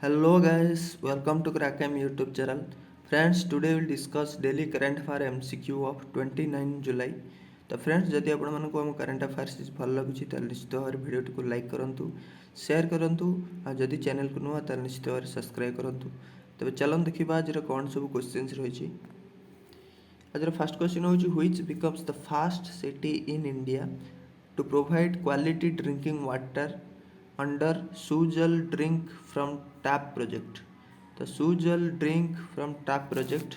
Hello guys, welcome to Crackam YouTube channel. Friends, today we'll discuss daily current affair MCQ of 29 July. तो friends जदि आपण मानक हम current affairs भल लगुच निश्चित भाव भिडियो को लाइक करूँ शेयर करूँ और जदि चैनल को नुआ तो निश्चित भाव सब्सक्राइब करूँ। तेज चलन देखा आज कौन सब क्वेश्चन रही। आज फर्स्ट क्वेश्चन हूँ which becomes the fast city in India to provide quality drinking water under Sujal drink from tap project. तो Sujal drink from tap project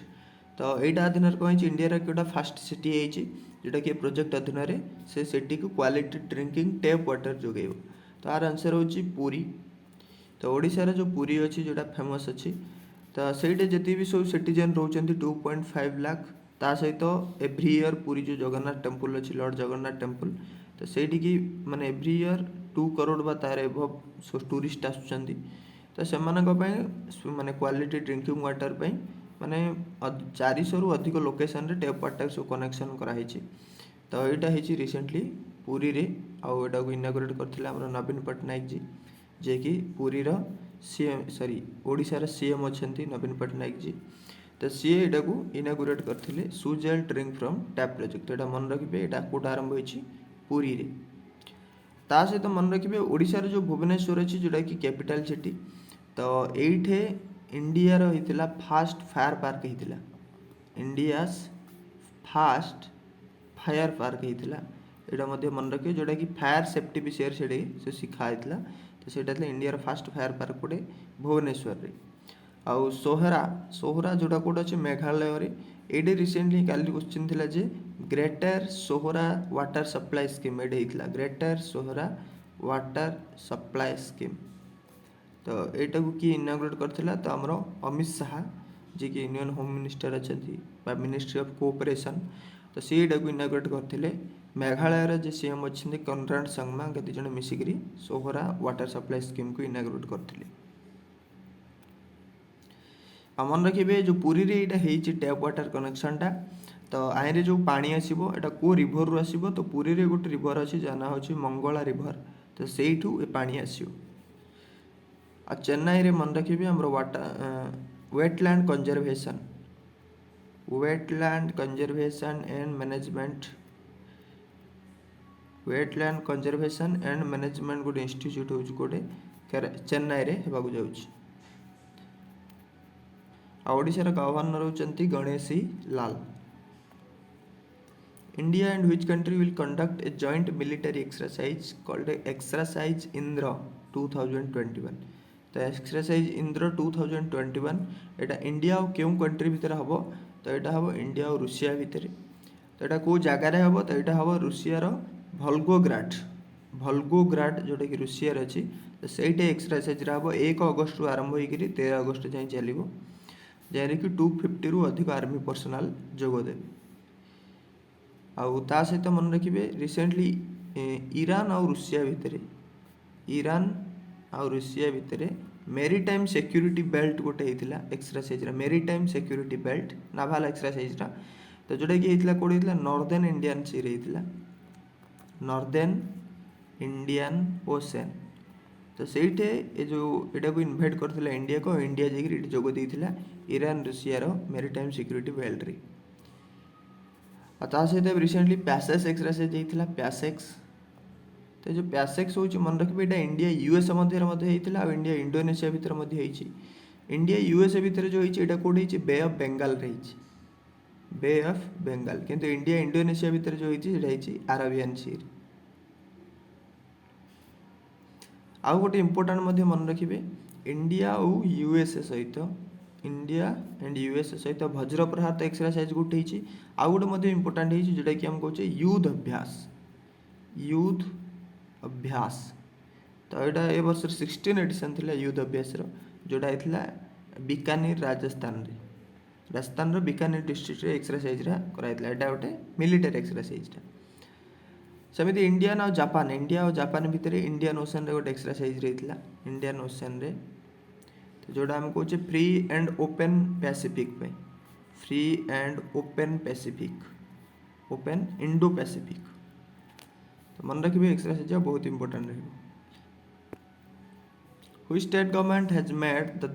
तो यहाँ अधीन कौन इंडिया कौटा फास्ट सिटी है जोटा कि प्रोजेक्ट अधीन से सिटी को क्वालिटी ड्रिंकिंग टैप वाटर जोगेब। तो आर आंसर हूँ पुरी। तो ओडिशार जो पुरी अच्छी जोटा फेमस अच्छी तो सहीटे जी भी सब सिटीजन रोच 2.5 लाख ता सहित एव्री इयर पुरी जो जगन्नाथ टेम्पल अच्छी लॉर्ड जगन्नाथ टेम्पल तो सहीटी माने एव्री इयर 2 करोड़ बा तार एभव टूरिस्ट आसुचंदी। तो से माने क्वालिटी ड्रिंकिंग वाटर पे माने 400 रु अधिक लोकेशन रे टैप वाटर सब कनेक्शन कराई। तो यहाँ है रिसेंटली पुरी रे आउटा को इनागोरेट करथिले हमर नवीन पट्टनायक जी जे कि पुरी रो सीएम सॉरी ओडिशार सीएम अच्छे नवीन पट्टनायक जी। तो सी यहाँ को इनागोरेट करथिले सुजेल ड्रिंक फ्रॉम टैप प्रोजेक्ट। तो यहाँ मन रखिए यहाँ कौट आरंभ होती पुरी रे। ता सहित मन रखिए ओडिशार जो भुवनेश्वर अच्छी जोटा कि कैपिटल सिटी तो ये इंडिया होता फास्ट फायर पार्क होता इंडिया फास्ट फायर पार्क होता यहाँ मन रखिए जोटा कि फायर सेफ्टी विषय से शिखाई तो सहीटा इंडिया फास्ट फायर पार्क गोटे भुवनेश्वर रे। आउ सोहरा सोहरा जोटा कौट अच्छे मेघालय ये रिसेंटली काली क्वेश्चन थिला जे greater Sohra water supply scheme ये greater Sohra water supply scheme. तो यहाँ को किए इनाग्रेट करथिला तो आमर अमित शाह जी की यूनियन होम मिनिस्टर अच्छा मिनिस्ट्री ऑफ कोऑपरेशन तो सी यहाँ को इनाग्रेट करथिले। मेघालय जो सीएम अच्छे कनराड संगमा केते जण मिसिकरी सोहरा वाटर सप्लाई स्कीम को इनाग्रेट करथिले। मन रखिए जो पुरी रे यहाँ होती टैप वाटर कनेक्शनटा तो आईरे जो पानी आसो यहाँ को रिभर रु आसो तो पुरी रे गोटे रिभर अच्छी जना हूँ मंगला रिभर तो से पानी आसो। आ चेन्नई रे मन रखिए आम wetland conservation and management wetland conservation and management गोटे इंस्टीट्यूट हूँ गोटे चेन्नई रे होगा जाऊँगी। ओडिशार गवर्नर होती Ganeshi Lal. India and which country will conduct a joint military exercise called exercise Indra 2021। तो एक्सरसाइज इंद्र 2021 यहाँ इंडिया और क्यों कंट्री भितर हम तो यहाँ हम इंडिया और रूसिया भितर। तो यहाँ कौ जगार हम तो यहाँ हम रूसियार भल्गोग्राड जोटा कि रूसियार अच्छी तो सहीटे एक्सरसाइज हम 1 अगस्ट रु आरंभ होकर 13 अगस्ट जाए चलो जहाँ कि 250 रु अधिक आर्मी पर्सनाल जोगदे। आउ सहित मन रखिए रिसेंटली ईरान और रूसिया भितर मेरीटाइम सिक्योरिटी बेल्ट गोटे होता exercise maritime security belt naval exercise तो जोटा कि होता कौन होता नॉर्दर्न इंडियन सी होता नॉर्दर्न इंडियन ओशन। तो सहीटे ये जो यहाँ को इनवाइट करथिला इंडिया को इंडिया जाकि जोग देइथिला ईरान रूसियार मेरीटाइम सिक्योरिटी बेल्ट रे। सहित रिसेंटली पैसेक्स एक्सरसाइज होता पैसेक्स तो जो पैसेक्स हूँ मन रखिए यहाँ इंडिया यूएसए होता इंडिया इंडोनेशिया भितर इंडिया यूएसए भितर जो होता कौटे Bay of Bengal Bay of Bengal किंतु इंडिया इंडोनेशिया भितर जो होती अरेबियन सी। आउ गोटे इम्पोर्टाट मन रखिए इंडिया और यूएसए सहित इंडिया एंड यूएसए सहित वज्रप्रहार एक्सरसाइज गोटे आउ गोटे इम्पोर्टाट जोटा कि आम कहे युद्ध अभ्यास तो यहाँ ए वर्ष 16 एडिशन थी युद्ध अभ्यास जोटा होता बीकानेर राजस्थान बीकानेर डिस्ट्रिक्ट एक्सरसाइज कराई यहाँ गोटे मिलिटरी एक्सरसाइज। सेमती इंडियन और जापान भितर इंडियन ओशन रे गोटे एक्सरसाइज रही इंडियन ओशन रे तो जोड़ा आम कहे फ्री एंड ओपन पैसिफिक पे free and open Pacific open Indo Pacific. तो मन रखिए एक्सरसाइज बहुत इंपोर्टेंट रही। Which state government has made the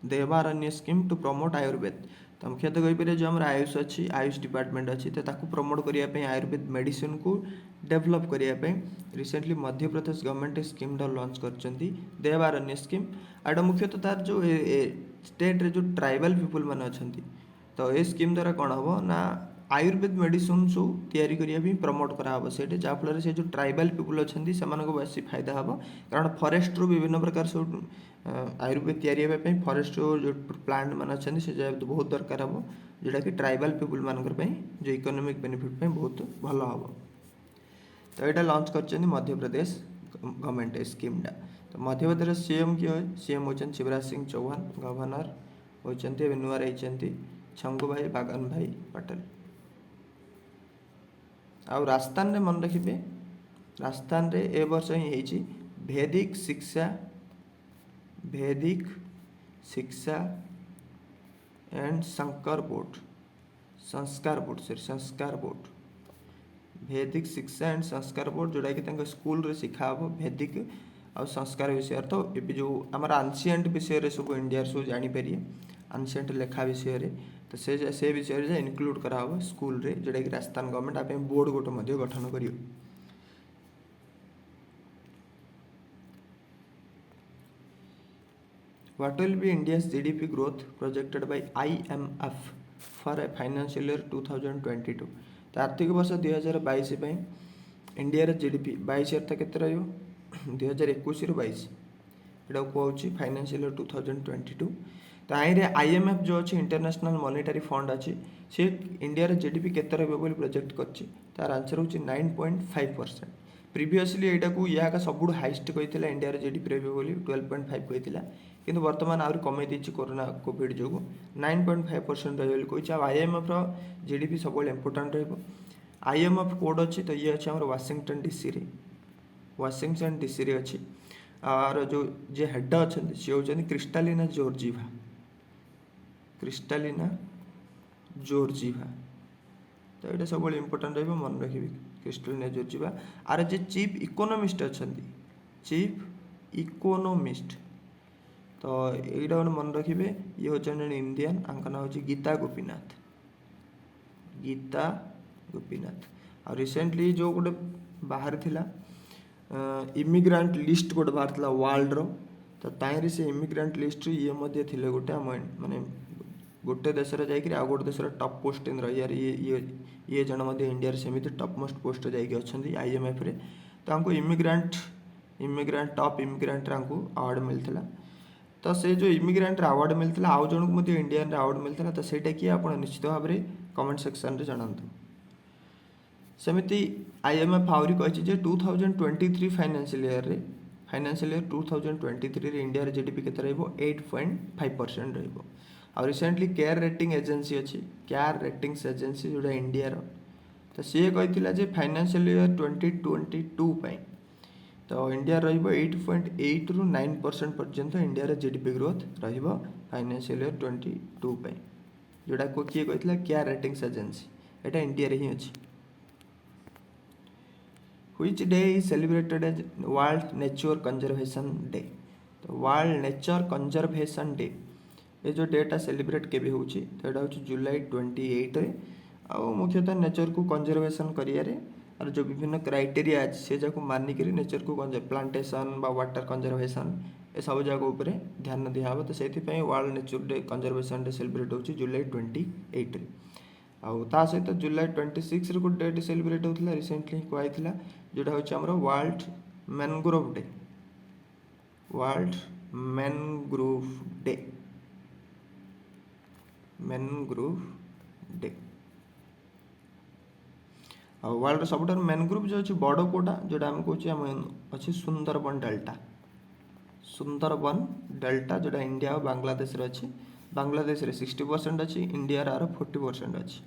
Devaranya scheme to promote Ayurveda? तो मुख्यतः कहीपर जो आम आयुष अच्छी आयुष डिपार्टमेंट अच्छी तो ताकू प्रमोट करने आयुर्वेद मेडिसिन को डेभलप करने recently Madhya Pradesh government scheme launch कर देवारण्य स्कीम। आटा मुख्यतः तार जो स्टेट रे जो ट्राइबल पीपुल मैंने अच्छा तो ये स्कीम द्वारा कौन हम ना आयुर्वेद मेडिसिन सब तैयारी करने प्रमोट कराब से जहाँफल से जो ट्राइबल पीपुल अच्छा से बेसी फायदा हम कारण फरेस्ट रू विभिन्न प्रकार सब आयुर्वेद या फरेस्ट जो प्लांट मान अच्छा से बहुत दरकार हम जोटा कि ट्राइबल पीपुल मान जो इकोनॉमिक बेनिफिट बहुत भल हम। तो यहाँ लॉन्च कर मध्य प्रदेश गवर्नमेंट स्कीमटा। तो मध्य प्रदेश सीएम किए सीएम होती शिवराज सिंह चौहान, गवर्नर होती नुआ रही छंगुभाई बागन भाई पटेल। आउ राजस्थान रे मन रखिए राजस्थान रे ए वर्ष ही वैदिक शिक्षा एंड संस्कार बोर्ड वैदिक शिक्षा एंड संस्कार बोर्ड जोटा कि स्कूल रे सिखा हम वैदिक आ संस्कार विषय। तो ये जो आम आंशिएंट विषय सब इंडिया सब जापर आंशिएंट लेखा विषय रे तो से विषय इनक्लूड कराव स्कूल रे जोटा कि राजस्थान गवर्नमेंट आप बोर्ड गोटे गठन कर। What will be India's GDP growth projected by IMF for a financial year 2022? तो आर्थिक वर्ष 2022 इंडिया जीडीपी 22 केते रहियो 2021 रु 22 एटा कहूँ फाइनेंशियल ईयर 2022। तो आईएमएफ जो अच्छी इंटरनेशनल मॉनेटरी फंड अच्छी सी इंडिया जीडीपी केते रहिबो प्रोजेक्ट करछि तार आंसर होछि 9.5%। प्रीवियसली एटा को या का सबुठ हाइस्ट कहितला इंडिया जीडीपी रहिबो बोली 12.5 कहितला किंतु वर्तमान आहुरी कमे देछि कोरोना कोविड जो 9.5% रहिबो कहिछि। आईएमएफ रो जीडीपी सब इंपोर्टेंट रहिबो। आईएमएफ कोड अच्छी तो ये अच्छे वाशिंगटन डीसी रे अच्छी और जो जे हेड अच्छा सी होती क्रिस्टालिना जॉर्जिवा। तो ये सब इंपोर्टेंट रहिबो मन रखिबे क्रिस्टालिना जॉर्जिवा। आर जे चीफ इकोनोमिस्ट अच्छा तो यहाँ गोटे मन रखिए ये हूँ इंडियन आंका ना हूँ गीता गोपीनाथ। आ रिसेंटली जो गोटे बाहर थिला इमिग्रांट लिस्ट गोटे बाहर थिला वर्ल्ड रो तो ताइरी से इमिग्रांट लिस्ट ये मध्य थिले गोटे माने गोटे देश रे जाई आ गोटे देश रे टॉप पोस्ट इन रही ये जन मध्य इंडिया रे सेमिति टॉप मोस्ट पोस्ट जाई अछंदी आईएमएफ रे। तो हमको इमिग्रांट टॉप इमिग्रांट हमको अवार्ड मिलथिला। तो से जो इमिग्रांट अवार्ड मिलता आउ जन को इंडियन अवार्ड मिलता तो सहीटा किए आप निश्चित भाव में कमेंट सेक्शन रे जनातु। सेमिति आईएमएफ आहरी कही 2023 फाइनेंशियल ईयर 2023 रे इंडिया रे जीडीपी केते रहइबो 8.5% रहइबो। आ रिसेंटली केयर रेटिंग एजेंसी जोड़ा इंडिया रो तो सी कहिथिला जे फाइनेंशियल ईयर 2022 पई तो इंडिया रहिबो 8.8 रु 9% पर्यंत इंडिया रे जीडीपी ग्रोथ रहिबो फाइनेंशियल ईयर 22 पई जोड़ा को किए कहिथिला केयर रेटिंग्स एजेंसी एटा इंडिया रे ही अछि। Which day is celebrated as World Nature Conservation Day? तो वर्ल्ड नेचर कंजर्वेशन डे ये जो डेटा सेलिब्रेट केबे होची तो एटा होची जुलाई 28 रे आ मुख्यतः नेचर को कंजर्वेशन करियारे और जो विभिन्न क्राइटेरिया अच्छे से जाको मानिक नेचर को प्लांटेशन बा वाटर कंजर्वेशन ए सब जगह उपर ध्यान दिया तो से world nature day conservation day celebrate होची जुलाई 28 रे। आउ ता सहित जुलाई 26 रे गोटे डेट सेलिब्रेट होता रिसेंटली कहला जोटा होची हमरो वर्ल्ड मैनग्रोव डे वर्ल्ड सब मैनग्रोव जो अच्छी बड़ कोटा जोटा आम कहे अच्छी सुंदरबन डेल्टा जोटा इंडिया और बांग्लादेश रे अच्छी बांग्लादेश रे 60% अच्छी इंडिया रे 40% अच्छी।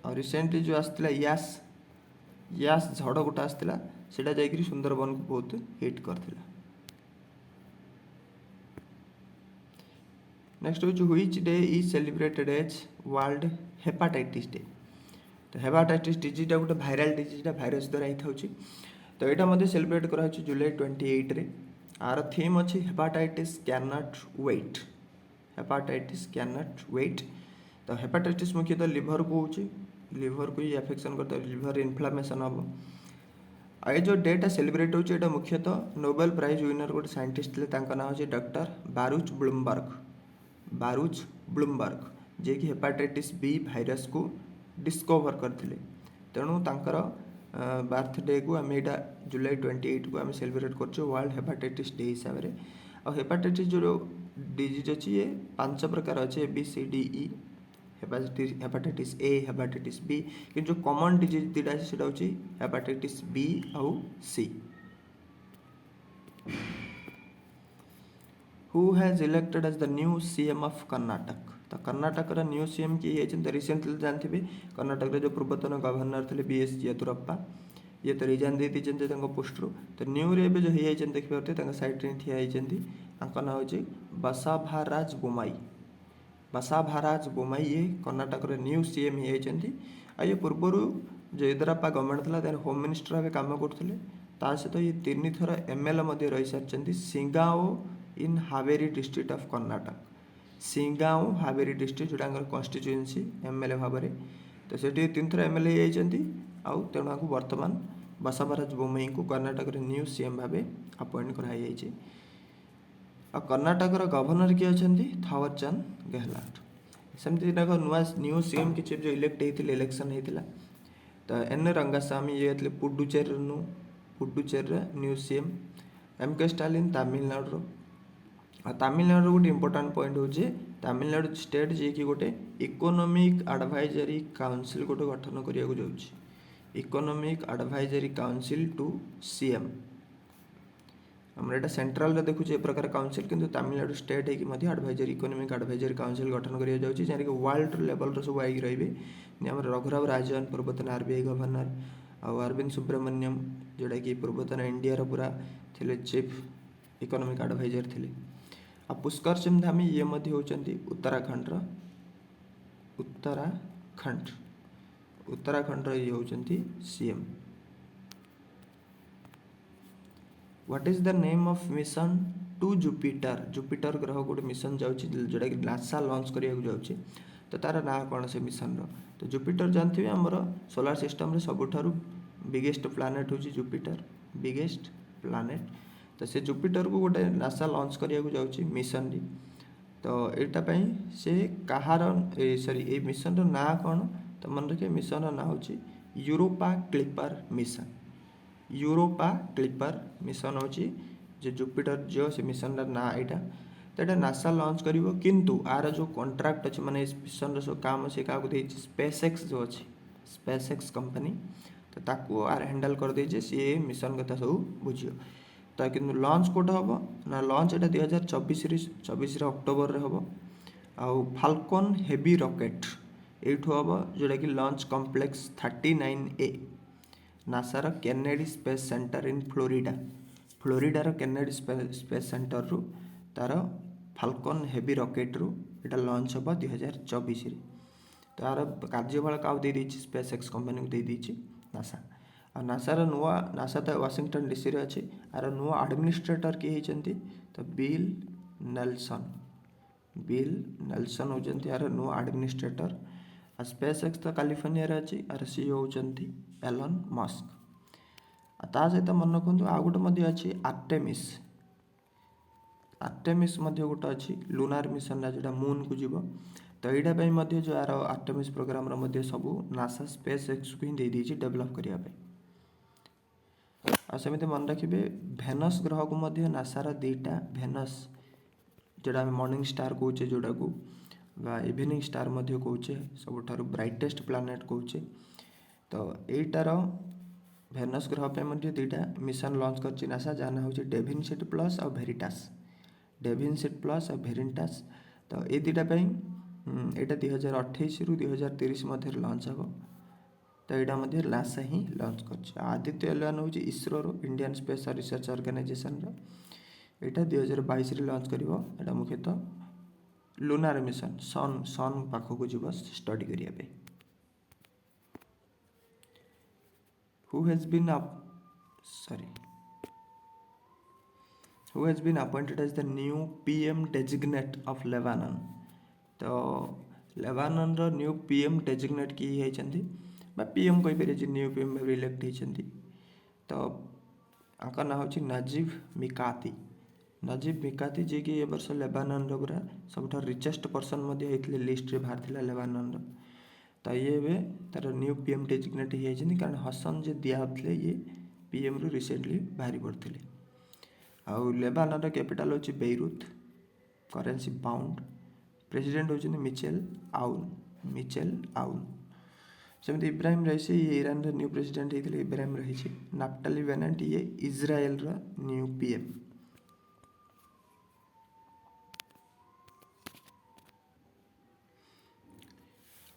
और रिसेंटली जो आसला यास झड़ गोटा आसला सेटा जाइकरी सुंदरबन को बहुत हिट करथिला। नेक्स्ट हूँ which day is celebrated as world hepatitis day. तो हेपाटाइटिस डिजीटा गोटे भाइराल डिजीटा भाइरस द्वारा ही था तो यहाँ सेलिब्रेट करा जुलाई 28 रे। आर थीम अच्छी hepatitis can not wait. Hepatitis can not wait. तो हेपाटाइटिस मुख्यतः लिभर को होची, लिभर को ही अफेक्शन करता है, लिभर इन्फ्लामेशन हम। आ जो डेटा सेलिब्रेट होता मुख्यतः नोबेल प्राइज विनर गोटे साइंटिस्ट थे, ना हो doctor Baruch Blumberg. Baruch Blumberg जे कि हेपाटाइटिस बी भाइरस को डिस्कवर करते। तेणु तांकर बर्थडे को आम यहाँ जुलाई 28 को आम सेलिब्रेट कर वर्ल्ड हेपाटाइटिस डे हिसाब से। आ हेपाटाइटिस जो डिजीज अच्छी ये 5 प्रकार अच्छे ABCDE। Hepatitis A, hepatitis B, कि जो कॉमन डिजीज दुटा अच्छे से हूँ हेपाटाइटिस बी आउ C. Who has elected as the new CM of Karnataka. तो कर्नाटक न्यू CM किए होते रिसेंटली जानते कर्नाटक जो पूर्वतन गवर्नर थे BS येदुरप्पा, ये तो रिजाइन दे दीजिए पोस्ट रू। तो न्यू रे जो होती देखिए साइड में ठिया होती ना हूँ बसाभाराज बोमाई। बसाभाराज बोमाई ये कर्नाटक न्यू CM होती। ये पूर्वर जो येदुरप्पा गवर्नमेंट था होम मिनिस्टर भाव कम करते। सहित ये 3 थर MLA रही सारी सिंगाओ in Haveri district of Karnataka. सिंगाओ हावेरी डिस्ट्रिक्ट जोटा कन्स्टिट्यूएंसी MLA भाव में। तो से 3 थर MLA होती। आउ तेणु आपको वर्तमान बसाभाराज बोम्मई को कर्नाटक न्यू CM भाव अपॉइंट कराई। कर्नाटक गवर्नर किए अच्छा थावरचंद गहलोत। सेमती नुआ न्यू CM किसी जो इलेक्ट होते इलेक्शन होता। तो N रंगास्वामी ये Puducherry new CM। MK Stalin Tamil Nadu. Tamil Nadu गोटे इंपोर्टाट पॉइंट हूँ तमिलनाडु स्टेट जी कि गोटे इकोनॉमिक एडवाइजरी काउंसिल गोटे गठन करने को economic advisory council to CM। आम यहाँ सेंट्रल देखुँ ए प्रकार काउंसिल, किंतु तमिलनाडु स्टेट होगी एडवाइजरी इकोनॉमिक एडवाइजरी काउंसिल गठन कर जहाँ कि वर्ल्ड लेवल सब आई रही। रघुराव राजन पूर्वतन RBI गवर्नर, अरविंद सुब्रमण्यम जोटा कि पूर्वतन इंडिया पूरा थे चीफ इकोनॉमिक एडवाइजर थे। पुष्कर सिंह धामी ये होती उत्तराखंड ये होती CM। What is the name of mission to Jupiter. Jupiter ग्रह गोटे मिशन जाऊँगी जोटा कि नासा लॉन्च करने जाऊँगी। तो तार ना कौन से मिशन तो जुपिटर जानते हैं आमर सोलार सिस्टम रे सबुठारु बिगेस्ट प्लानेट हूँ जुपिटर, बिगेस्ट प्लानेट। तो से जुपिटर को गोटे नासा लॉन्च करने जाऊँगी मिशन री। तो यहाँ से कहार सॉरी ये मिशन रो ना कौन तो मन रखिए मिशन रो ना हूँ Europa clipper mission. Europa clipper mission हूँ जो जुपिटर जो से मिशन ना यहाँ। तो यहाँ नासा लॉन्च कर किंतु आर जो कॉन्ट्रैक्ट अच्छे माने इस मिशन रो काम से क्या SpaceX जो अच्छी SpaceX कंपनी तो ताकू आर हैंडल कर दे सी मिशन कथा सब बुझियो। तो कि लॉन्च कोट हम ना लॉन्च यहाँ 2024 अक्टोबर रे हम। आउ फाल्कन हेवी रॉकेट एठू हम जोटा कि लॉन्च कॉम्प्लेक्स 39A नासार Kennedy space centre in Florida. फ्लोरिडार केनेडी स्पेस सेंटर रु तार फाल्कन हेवी रॉकेट रु यहाँ लॉन्च हम 2024। तो यार कार्यभार क्या दे SpaceX कंपनी को दे देछि नासा। आ नासार नुआ नासा तो वाशिंगटन DC रे अच्छी। आर नुआ एडमिनिस्ट्रेटर किए होती तो बिल नेल्सन होती यार नुआ एडमिनिस्ट्रेटर। आ SpaceX तो कैलिफोर्निया रे अच्छी आर CEO होती एलन मस्क। ता सहित मन रखु आउ गोटे अच्छी आर्टेमिस। आर्टेमिस गोटे अच्छी लुनार मिशन जोटा मून को जीव। तो यहाँ जो यार आर्टेमिस प्रोग्राम सबू नासा SpaceX को ही दे देछि डेवलप करने। सेमती मन रखिए भेनस ग्रह को नासार 2टा भेनस जोड़ा मॉर्निंग स्टार कौचे जोड़ा को इवनिंग स्टार कौचे सबुठारु ब्राइटेस्ट प्लानेट कौचे। तो यहीटार भेनस ग्रह पे 2टा मिशन लॉन्च कर नासा जाना हूँ डेविनसीड प्लस और भेरिटास। डेविनसीड प्लस और भेरिटास तो ये 2टा यहाँ 2028 रु 2030 मध्य लॉन्च हम। तो यहाँ नासा ही लॉन्च कर। आदित्य एल1 हूँ ISRO Indian space research organisation यहाँ 2022 लॉन्च कर मुख्यतः लुनार मिशन सन पाखक जीव स्टडी करने। Who has been sorry, who has been appointed as the new PM designate of Lebanon. तो लेबानन न्यू PM डेजिग्नेट किए होती PM कहीपर न्यू PM भाव elect होती तो आंका ना हूँ नजीब मिकाती। नजीब मिकाती जी कि ए वर्ष लेबानन पूरा सब रिचेस्ट पर्सन होते लिस्ट रे बाहर थिला लेबानन तो ये ए तार न्यू PM डेजिग्नेट होती कारण हसन जे दिखाते ये PM रु रिसेंटली बाहरी पड़ते आउ लेबानन कैपिटल होची बेइरुत करेंसी पाउंड प्रेसिडेंट होचंदी मिचेल आउन सेमती इब्राहिम रईसी ये ईरान न्यू प्रेसिडेंट होते इब्राहिम रही नाफ्टाली बेनेट ये Israel new PM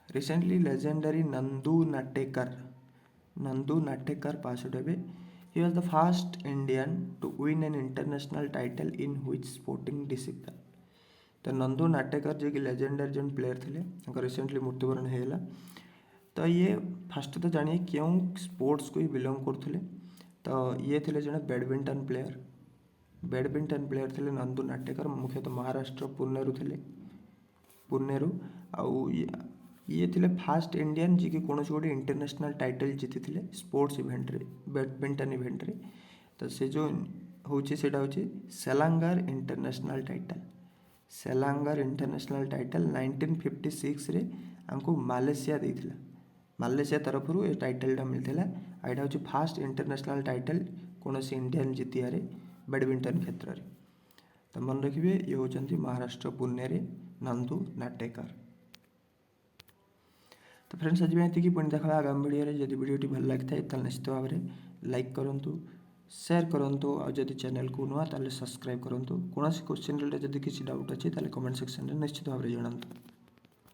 recently legendary Nandu Natekar passed away. He was the first Indian to win an international title in which sporting discipline. तो नंदू नाटेकर जी की लेजेंडरी जन प्लेयर थे रिसेंटली मृत्युवरण होगा तो ये फास्ट तो जानिए क्यों स्पोर्ट्स को ही बिलोंग करते तो ये थे जड़े बैडमिंटन प्लेयर थे नंदू नाटेकर मुख्यतः महाराष्ट्र पुणेरु आउ ये थे फास्ट इंडियन जी की कौन गोटे इंटरनेशनल टाइटल जीति थे स्पोर्ट्स इवेंट रे बैडमिंटन इवेंट रे तो से जो होची सेटा होची सेलांगर इंटरनेशनल टाइटल 1956 रे हमको मालेशिया देथिला मालेशिया तरफ रू ए टाइटलटा मिलथिला एटा होची फास्ट इंटरनेशनल टाइटल कौन से इंडियन जीतिया बैडमिंटन क्षेत्र में तो मन रखिए ये होचंती महाराष्ट्र पुणे रे नंदू नाटेकर। तो फ्रेंड्स आज ये पुणी देखा आगामी वीडियो जब वीडियोटी भल लगी था निश्चित भाव में लाइक करूँ शेयर करूँ और जब चैनल को नुआ सब्सक्राइब करूँ कौन क्वेश्चन रिलेटेड जब किसी डाउट अच्छे कमेंट सेक्शन में निश्चित भाव में जनातु।